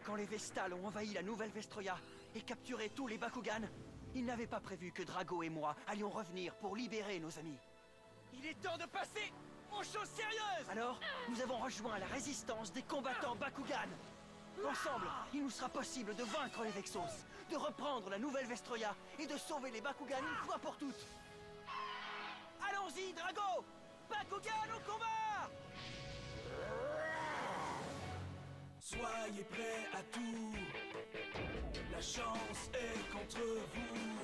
Quand les Vestals ont envahi la nouvelle Vestroia et capturé tous les Bakugan, ils n'avaient pas prévu que Drago et moi allions revenir pour libérer nos amis. Il est temps de passer aux choses sérieuses! Alors, nous avons rejoint la résistance des combattants Bakugan. Ensemble, il nous sera possible de vaincre les Vexos, de reprendre la nouvelle Vestroia et de sauver les Bakugan une fois pour toutes. Allons-y, Drago! Bakugan au combat! Soyez prêts à tout, la chance est contre vous.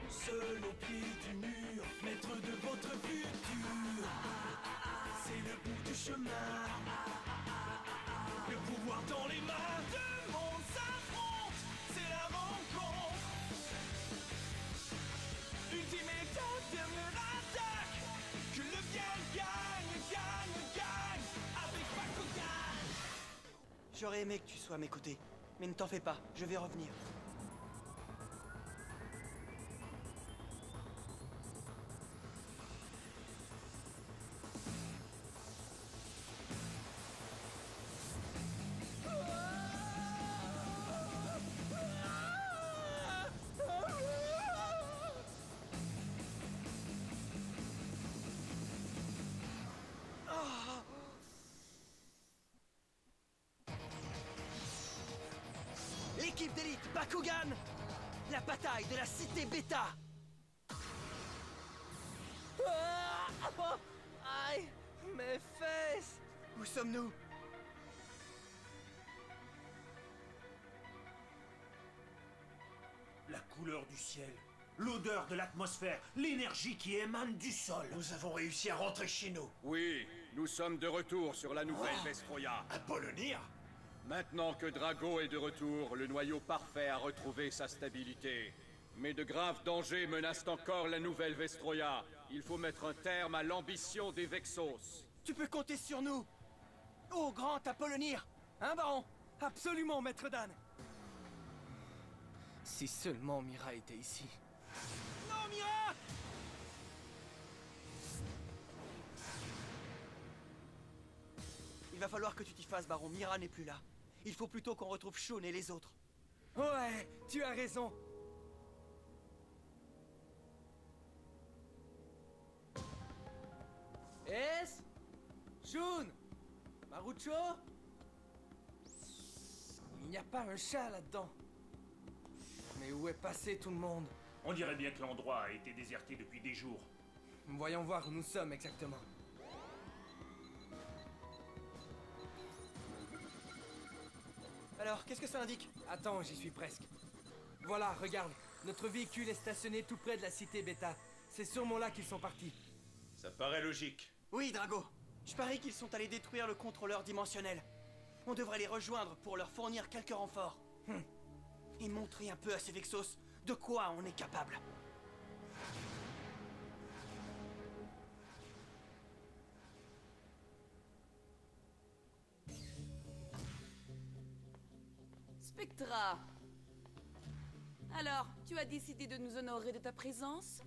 Seul au pied du mur, maître de votre futur. C'est le bout du chemin, le pouvoir dans les mains. Deux mondes s'affrontent, c'est la rencontre. Ultime étape, dernière attaque. Que le bien gagne avec Bakugan. J'aurais aimé que tu sois à mes côtés, mais ne t'en fais pas, je vais revenir. L'équipe d'élite Bakugan! La bataille de la cité Beta! Aïe! Mes fesses! Où sommes-nous? La couleur du ciel, l'odeur de l'atmosphère, l'énergie qui émane du sol. Nous avons réussi à rentrer chez nous. Oui, nous sommes de retour sur la nouvelle Vestroia. Apollonir? Maintenant que Drago est de retour, le noyau parfait a retrouvé sa stabilité. Mais de graves dangers menacent encore la nouvelle Vestroia. Il faut mettre un terme à l'ambition des Vexos. Tu peux compter sur nous! Oh, grand Apollonir! Hein, baron? Absolument, maître Dan! Si seulement Mira était ici. Non, Mira! Il va falloir que tu t'y fasses, baron. Mira n'est plus là. Il faut plutôt qu'on retrouve Shun et les autres. Ouais, tu as raison. Es? Shun? Marucho? Il n'y a pas un chat là-dedans. Mais où est passé tout le monde? On dirait bien que l'endroit a été déserté depuis des jours. Voyons voir où nous sommes exactement. Alors, qu'est-ce que ça indique? Attends, j'y suis presque. Voilà, regarde. Notre véhicule est stationné tout près de la cité Beta. C'est sûrement là qu'ils sont partis. Ça paraît logique. Oui, Drago. Je parie qu'ils sont allés détruire le contrôleur dimensionnel. On devrait les rejoindre pour leur fournir quelques renforts. Et montrer un peu à ces Vexos de quoi on est capable. Spectra. Alors, tu as décidé de nous honorer de ta présence?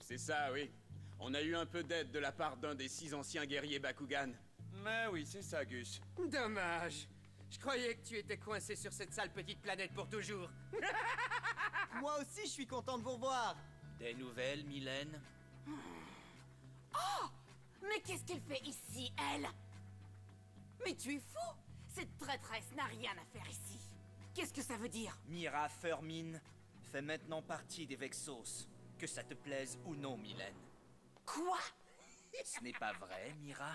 C'est ça, oui. On a eu un peu d'aide de la part d'un des 6 anciens guerriers Bakugan. Mais oui, c'est ça, Gus. Dommage. Je croyais que tu étais coincé sur cette sale petite planète pour toujours. Moi aussi, je suis content de vous revoir. Des nouvelles, Mylène? Oh! Mais qu'est-ce qu'elle fait ici, elle? Mais tu es fou! Cette traîtresse n'a rien à faire ici. Qu'est-ce que ça veut dire? Mira Furmin fait maintenant partie des Vexos. Que ça te plaise ou non, Mylène. Quoi? Ce n'est pas vrai, Mira?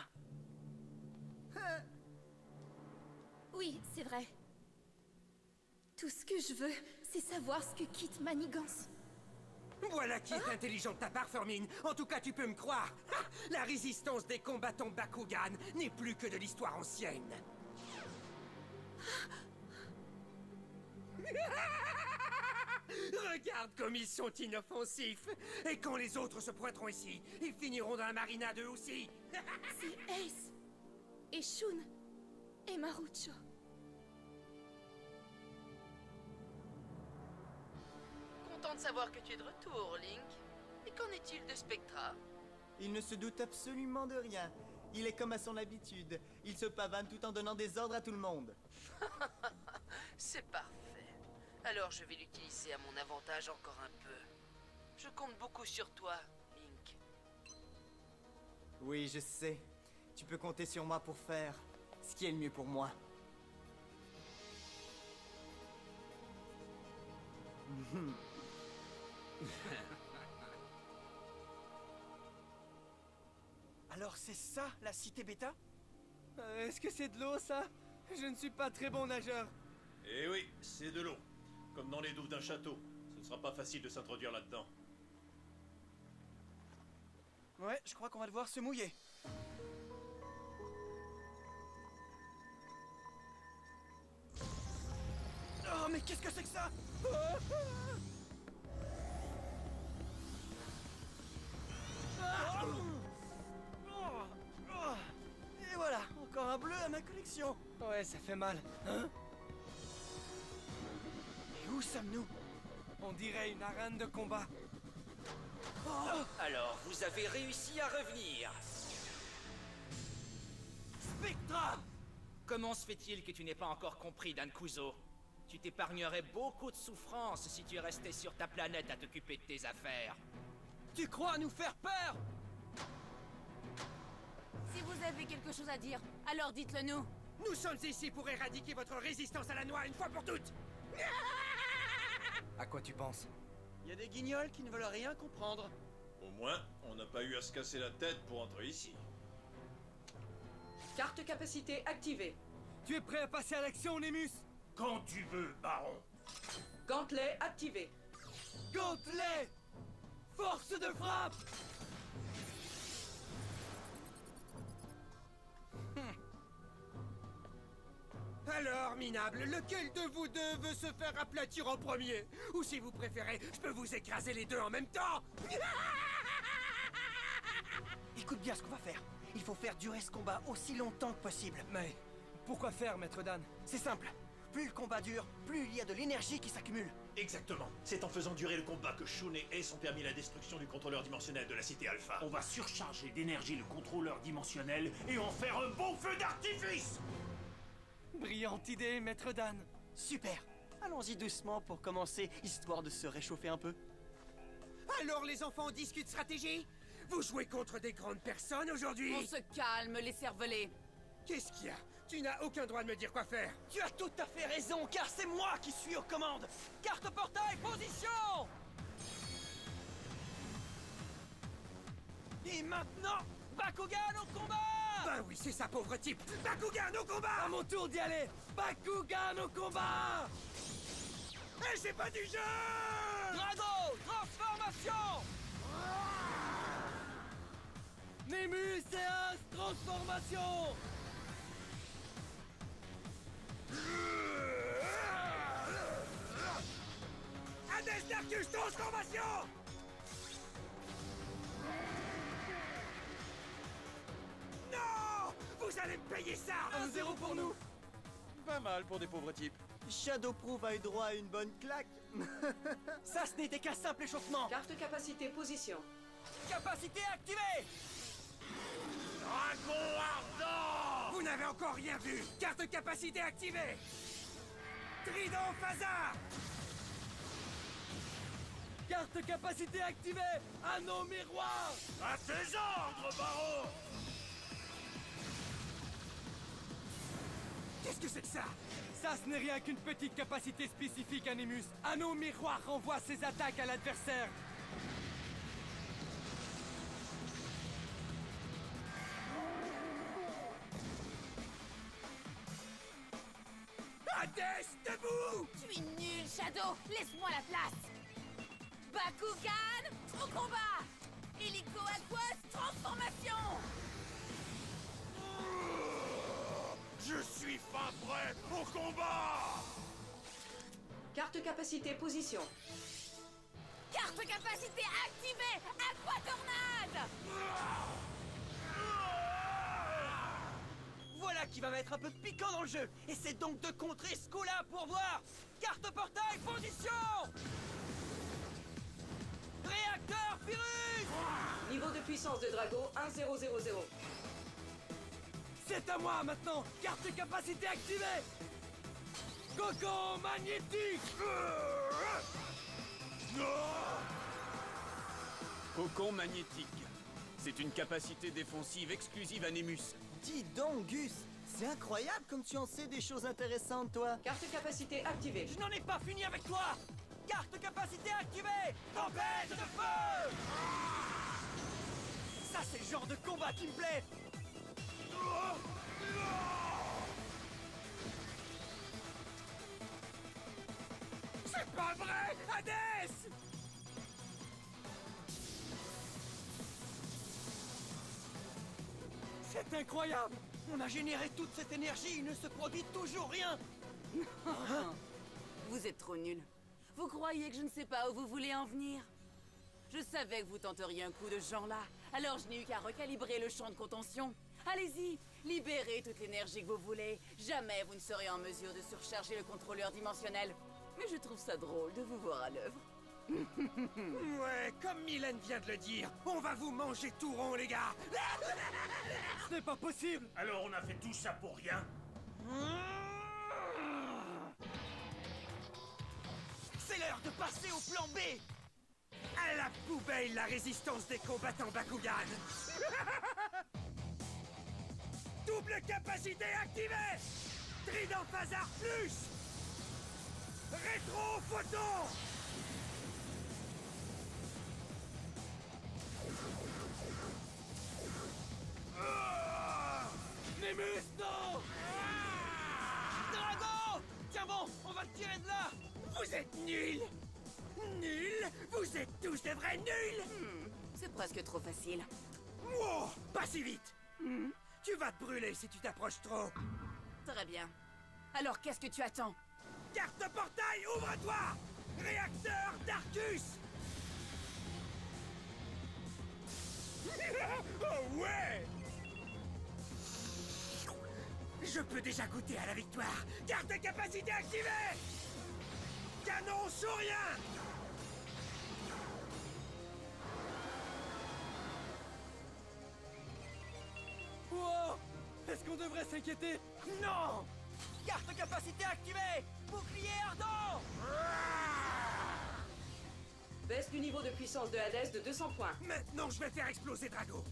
Oui, c'est vrai. Tout ce que je veux, c'est savoir ce que Kit manigance. Voilà qui est intelligent de ta part, Furmin. En tout cas, tu peux me croire. Ha! La résistance des combattants Bakugan n'est plus que de l'histoire ancienne. Regarde comme ils sont inoffensifs. Et quand les autres se pointeront ici, ils finiront dans la marina d'eux aussi. C'est Ace et Shun et Marucho. Content de savoir que tu es de retour, Link. Et qu'en est-il de Spectra? Il ne se doute absolument de rien. Il est comme à son habitude. Il se pavane tout en donnant des ordres à tout le monde. C'est parfait. Alors je vais l'utiliser à mon avantage encore un peu. Je compte beaucoup sur toi, Link. Oui, je sais. Tu peux compter sur moi pour faire ce qui est le mieux pour moi. Alors c'est ça, la cité bêta? Est-ce que c'est de l'eau, ça? Je ne suis pas très bon nageur. Eh oui, c'est de l'eau. Comme dans les douves d'un château. Ce ne sera pas facile de s'introduire là-dedans. Ouais, je crois qu'on va devoir se mouiller. Oh, mais qu'est-ce que c'est que ça? Et voilà, encore un bleu à ma collection. Ouais, ça fait mal. Hein? Et où sommes-nous? On dirait une arène de combat. Alors, vous avez réussi à revenir. Spectra! Comment se fait-il que tu n'aies pas encore compris, Dan Kuzo? Tu t'épargnerais beaucoup de souffrance si tu restais sur ta planète à t'occuper de tes affaires. Tu crois nous faire peur? Si vous avez quelque chose à dire, alors dites-le nous. Nous sommes ici pour éradiquer votre résistance à la noix une fois pour toutes. À quoi tu penses? Il y a des guignols qui ne veulent rien comprendre. Au moins, on n'a pas eu à se casser la tête pour entrer ici. Carte capacité activée. Tu es prêt à passer à l'action, Némus? Quand tu veux, Baron. Gantelet activé. Gantelet! Force de frappe! Alors, minable, lequel de vous deux veut se faire aplatir en premier? Ou si vous préférez, je peux vous écraser les deux en même temps. Écoute bien ce qu'on va faire. Il faut faire durer ce combat aussi longtemps que possible. Mais pourquoi faire, Maître Dan? C'est simple. Plus le combat dure, plus il y a de l'énergie qui s'accumule. Exactement. C'est en faisant durer le combat que Shun et Ace ont permis la destruction du contrôleur dimensionnel de la cité Alpha. On va surcharger d'énergie le contrôleur dimensionnel et en faire un bon feu d'artifice. Brillante idée, Maître Dan. Super. Allons-y doucement pour commencer, histoire de se réchauffer un peu. Alors, les enfants, on discute stratégie? Vous jouez contre des grandes personnes aujourd'hui? On se calme, les cervelés. Qu'est-ce qu'il y a? Tu n'as aucun droit de me dire quoi faire. Tu as tout à fait raison, car c'est moi qui suis aux commandes. Carte portail, position! Et maintenant, Bakugan au combat! Ben oui, c'est ça, pauvre type. Bakugan au combat! À mon tour d'y aller! Bakugan au combat! Eh, c'est pas du jeu! Drago, transformation! Némus et As, transformation! Hades Darkus, transformation! Non! Vous allez me payer ça! 1-0 pour nous! Pas mal pour des pauvres types. Shadowproof a eu droit à une bonne claque. Ça, ce n'était qu'un simple échauffement. Carte capacité position. Capacité activée! Dragon ardent! Vous n'avez encore rien vu! Carte capacité activée! Trident Phasa! Carte capacité activée! Anneau miroir! À tes ordres, Baron! Qu'est-ce que c'est que ça? Ça, ce n'est rien qu'une petite capacité spécifique à Némus. Anneau miroir renvoie ses attaques à l'adversaire. Hades, debout! Tu es nul, Shadow. Laisse-moi la place. Bakugan, au combat. Hélico Aquos, transformation. Je suis fin prêt au combat! Carte capacité position. Carte capacité activée. Aquatornade. Voilà qui va mettre un peu de piquant dans le jeu. Essaie donc de contrer ce coup-là pour voir. Carte portail, position! Réacteur Pyrrhus! Niveau de puissance de Drago 1000. C'est à moi maintenant! Carte capacité activée! Cocon magnétique! Cocon magnétique. C'est une capacité défensive exclusive à Nemus. Dis donc, Gus, c'est incroyable comme tu en sais des choses intéressantes, toi. Carte capacité activée. Je n'en ai pas fini avec toi! Carte capacité activée! Tempête de feu! Ça, c'est le genre de combat qui me plaît! C'est pas vrai, Hades! C'est incroyable! On a généré toute cette énergie, il ne se produit toujours rien! Vous êtes trop nuls. Vous croyez que je ne sais pas où vous voulez en venir? Je savais que vous tenteriez un coup de ce genre-là, alors je n'ai eu qu'à recalibrer le champ de contention. Allez-y, libérez toute l'énergie que vous voulez. Jamais vous ne serez en mesure de surcharger le contrôleur dimensionnel. Mais je trouve ça drôle de vous voir à l'œuvre. Ouais, comme Mylène vient de le dire, on va vous manger tout rond, les gars. Ce n'est pas possible! Alors on a fait tout ça pour rien? C'est l'heure de passer au plan B! À la poubelle, la résistance des combattants Bakugan. Double capacité activée. Trident Phasar Plus. Rétro Photon. Nemus, non! Drago! Tiens bon, on va te tirer de là! Vous êtes nuls. Nuls. Vous êtes tous de vrais nuls. C'est presque trop facile. Wow, pas si vite. Tu vas te brûler si tu t'approches trop. Très bien. Alors qu'est-ce que tu attends? Carte portail, ouvre-toi. Réacteur d'Arcus. Oh ouais. Je peux déjà goûter à la victoire. Carte de capacité activée. Canon saurien. Wow! Est-ce qu'on devrait s'inquiéter? Non! Carte capacité activée! Bouclier ardent! Baisse du niveau de puissance de Hades de 200 points. Maintenant, je vais faire exploser Drago.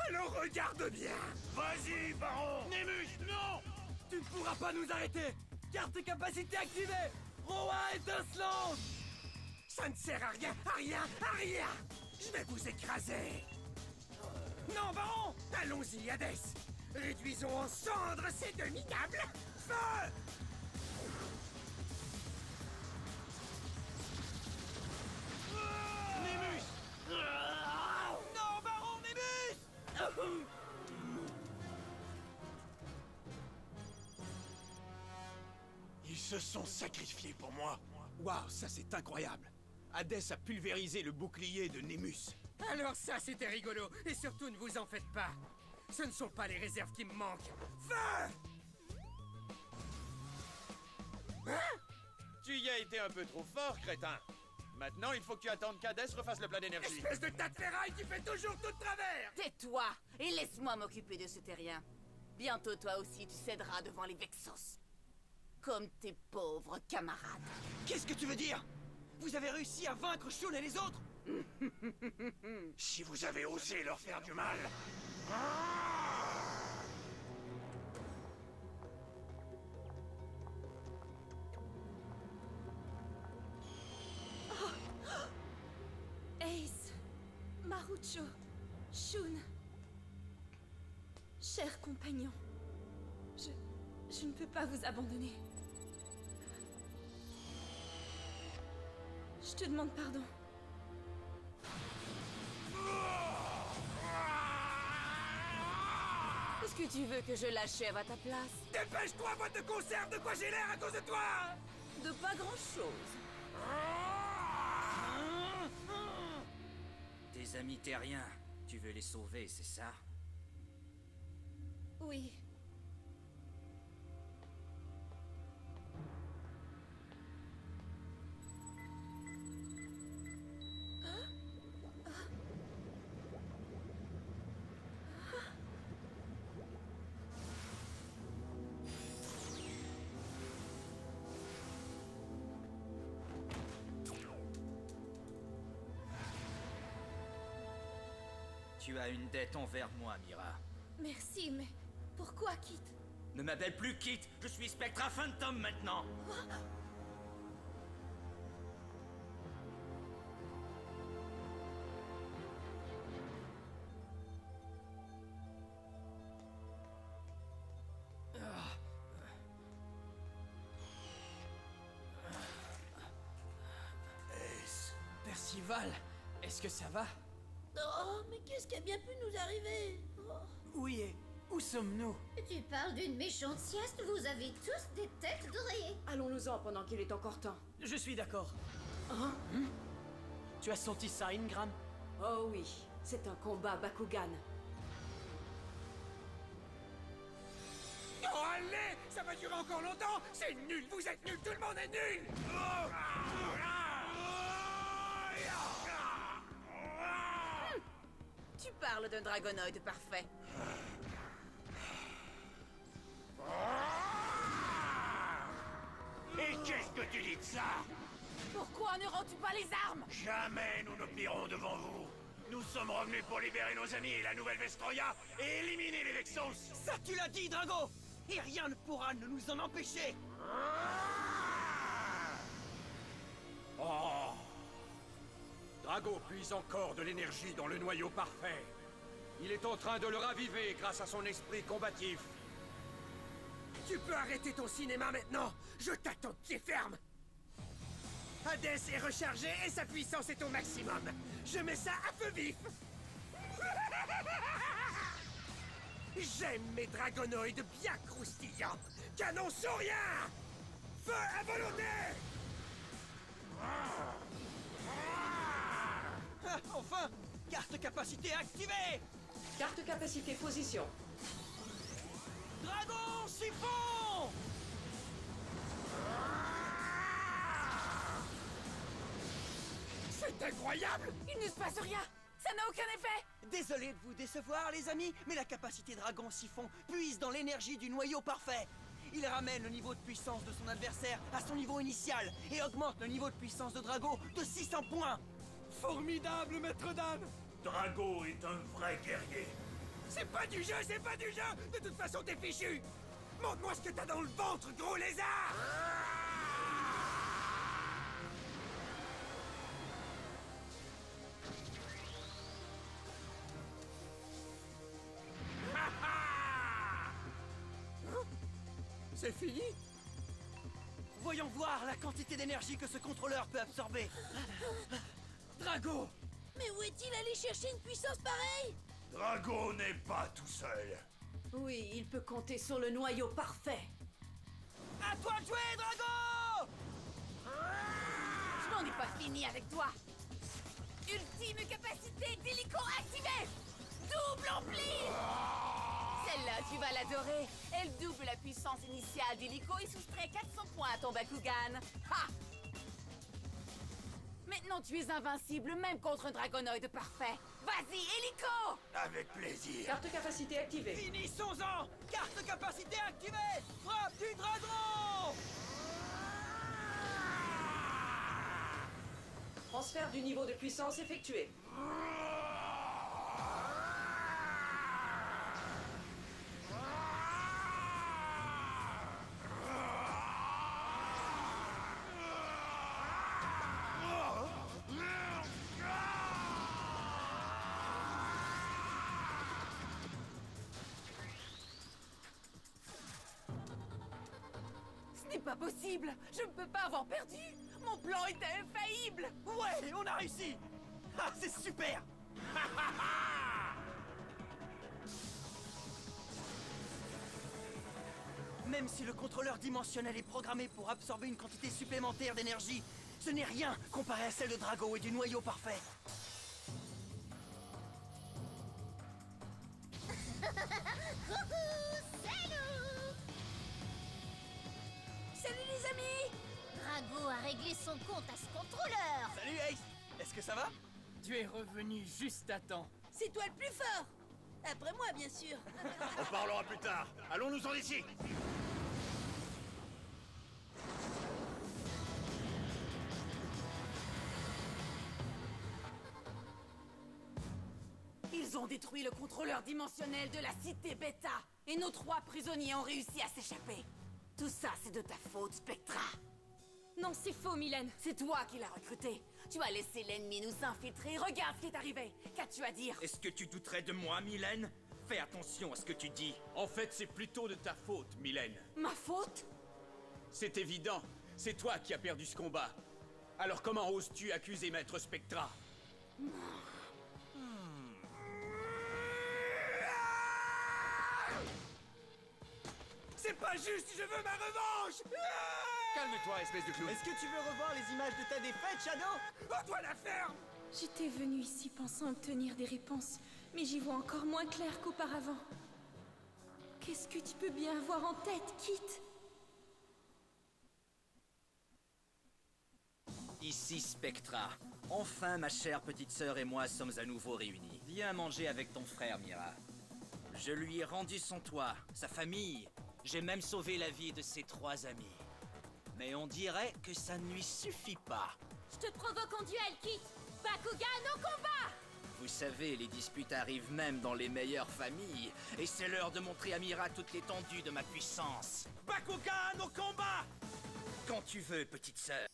Alors regarde bien. Vas-y, Baron! Nemus, non! Tu ne pourras pas nous arrêter! Carte capacité activée! Roa étincelante! Ça ne sert à rien, à rien, à rien. Je vais vous écraser. Non, Baron! Allons-y, Hades. Réduisons en cendres ces deux minables. Feu! Nemus! Non, Baron, Nemus! Ils se sont sacrifiés pour moi. Waouh, ça c'est incroyable. Hadès a pulvérisé le bouclier de Nemus. Alors ça, c'était rigolo. Et surtout, ne vous en faites pas. Ce ne sont pas les réserves qui me manquent. Feu! Tu y as été un peu trop fort, crétin. Maintenant, il faut que tu attendes qu'Hadès refasse le plein d'énergie. Espèce de tas de ferraille qui fait toujours tout de travers! Tais-toi et laisse-moi m'occuper de ce terrien. Bientôt, toi aussi, tu céderas devant les Vexos. Comme tes pauvres camarades. Qu'est-ce que tu veux dire? Vous avez réussi à vaincre Shun et les autres? Si vous avez osé leur faire du mal. Ace, Marucho, Shun. Chers compagnons, je ne peux pas vous abandonner. Je te demande pardon. Est-ce que tu veux que je l'achève à ta place? Dépêche-toi, boîte de conserve, de quoi j'ai l'air à cause de toi! De pas grand-chose. Tes amis terriens, tu veux les sauver, c'est ça? Oui. Tu as une dette envers moi, Mira. Merci, mais pourquoi Kit? Ne m'appelle plus Kit, je suis Spectra Phantom maintenant. Percival, est-ce que ça va? Oh, mais qu'est-ce qui a bien pu nous arriver? Oui, et où sommes-nous? Tu parles d'une méchante sieste, vous avez tous des têtes dorées. Allons-nous-en pendant qu'il est encore temps. Je suis d'accord. Hein? Tu as senti ça, Ingram? Oh oui, c'est un combat Bakugan. Oh, allez! Ça va durer encore longtemps! C'est nul! Vous êtes nuls! Tout le monde est nul! Tu parles d'un dragonoïde parfait. Et qu'est-ce que tu dis de ça? Pourquoi ne rends-tu pas les armes? Jamais nous ne plierons devant vous. Nous sommes revenus pour libérer nos amis et la nouvelle Vestroya et éliminer les Vexos. Ça tu l'as dit, Drago! Et rien ne pourra nous en empêcher! Oh! Drago puise encore de l'énergie dans le noyau parfait. Il est en train de le raviver grâce à son esprit combatif. Tu peux arrêter ton cinéma maintenant! Je t'attends de pied ferme! Hades est rechargé et sa puissance est au maximum. Je mets ça à feu vif! J'aime mes dragonoïdes bien croustillants! Canon sourien! Feu à volonté! Ah, enfin! Carte capacité activée! Carte capacité position. Dragon siphon! C'est incroyable! Il ne se passe rien! Ça n'a aucun effet! Désolé de vous décevoir, les amis, mais la capacité Dragon Siphon puise dans l'énergie du noyau parfait. Il ramène le niveau de puissance de son adversaire à son niveau initial et augmente le niveau de puissance de Drago de 600 points. Formidable, Maître Dan! Drago est un vrai guerrier. C'est pas du jeu, c'est pas du jeu! De toute façon, t'es fichu! Montre-moi ce que t'as dans le ventre, gros lézard! C'est fini? Voyons voir la quantité d'énergie que ce contrôleur peut absorber. Drago! Mais où est-il allé chercher une puissance pareille? Drago n'est pas tout seul. Oui, il peut compter sur le noyau parfait. À toi de jouer, Drago! Je n'en ai pas fini avec toi! Ultime capacité d'hélico activée! Double ampli! Celle-là, tu vas l'adorer! Elle double la puissance initiale d'hélico et soustrait 400 points à ton Bakugan! Ha! Maintenant, tu es invincible, même contre un dragonoïde parfait! Vas-y, hélico! Avec plaisir. Carte capacité activée. Finissons-en! Carte capacité activée! Frappe du dragon! Transfert du niveau de puissance effectué. Ce n'est pas possible! Je ne peux pas avoir perdu! Mon plan était infaillible! Ouais, on a réussi! Ah, c'est super! Même si le contrôleur dimensionnel est programmé pour absorber une quantité supplémentaire d'énergie, ce n'est rien comparé à celle de Drago et du noyau parfait. Salut les amis! Drago a réglé son compte à ce contrôleur! Salut Ace! Est-ce que ça va? Tu es revenu juste à temps. C'est toi le plus fort! Après moi, bien sûr! On parlera plus tard. Allons-nous-en d'ici. Ils Ils ont détruit le contrôleur dimensionnel de la cité Beta. Et nos 3 prisonniers ont réussi à s'échapper. Tout ça, c'est de ta faute, Spectra. Non, c'est faux, Mylène. C'est toi qui l'as recruté. Tu as laissé l'ennemi nous infiltrer. Regarde ce qui est arrivé. Qu'as-tu à dire? Est-ce que tu douterais de moi, Mylène? Fais attention à ce que tu dis. En fait, c'est plutôt de ta faute, Mylène. Ma faute? C'est évident. C'est toi qui as perdu ce combat. Alors comment oses-tu accuser Maître Spectra? C'est pas juste, je veux ma revanche! Calme-toi, espèce de clown. Est-ce que tu veux revoir les images de ta défaite, Shadow? Oh, toi la ferme! J'étais venue ici pensant obtenir des réponses, mais j'y vois encore moins clair qu'auparavant. Qu'est-ce que tu peux bien avoir en tête, Kit? Ici Spectra. Enfin, ma chère petite sœur et moi sommes à nouveau réunis. Viens manger avec ton frère, Mira. Je lui ai rendu son toit, sa famille. J'ai même sauvé la vie de ses 3 amis. Mais on dirait que ça ne lui suffit pas. Je te provoque en duel, Kit! Bakugan au combat! Vous savez, les disputes arrivent même dans les meilleures familles. Et c'est l'heure de montrer à Mira toute l'étendue de ma puissance. Bakugan au combat! Quand tu veux, petite sœur.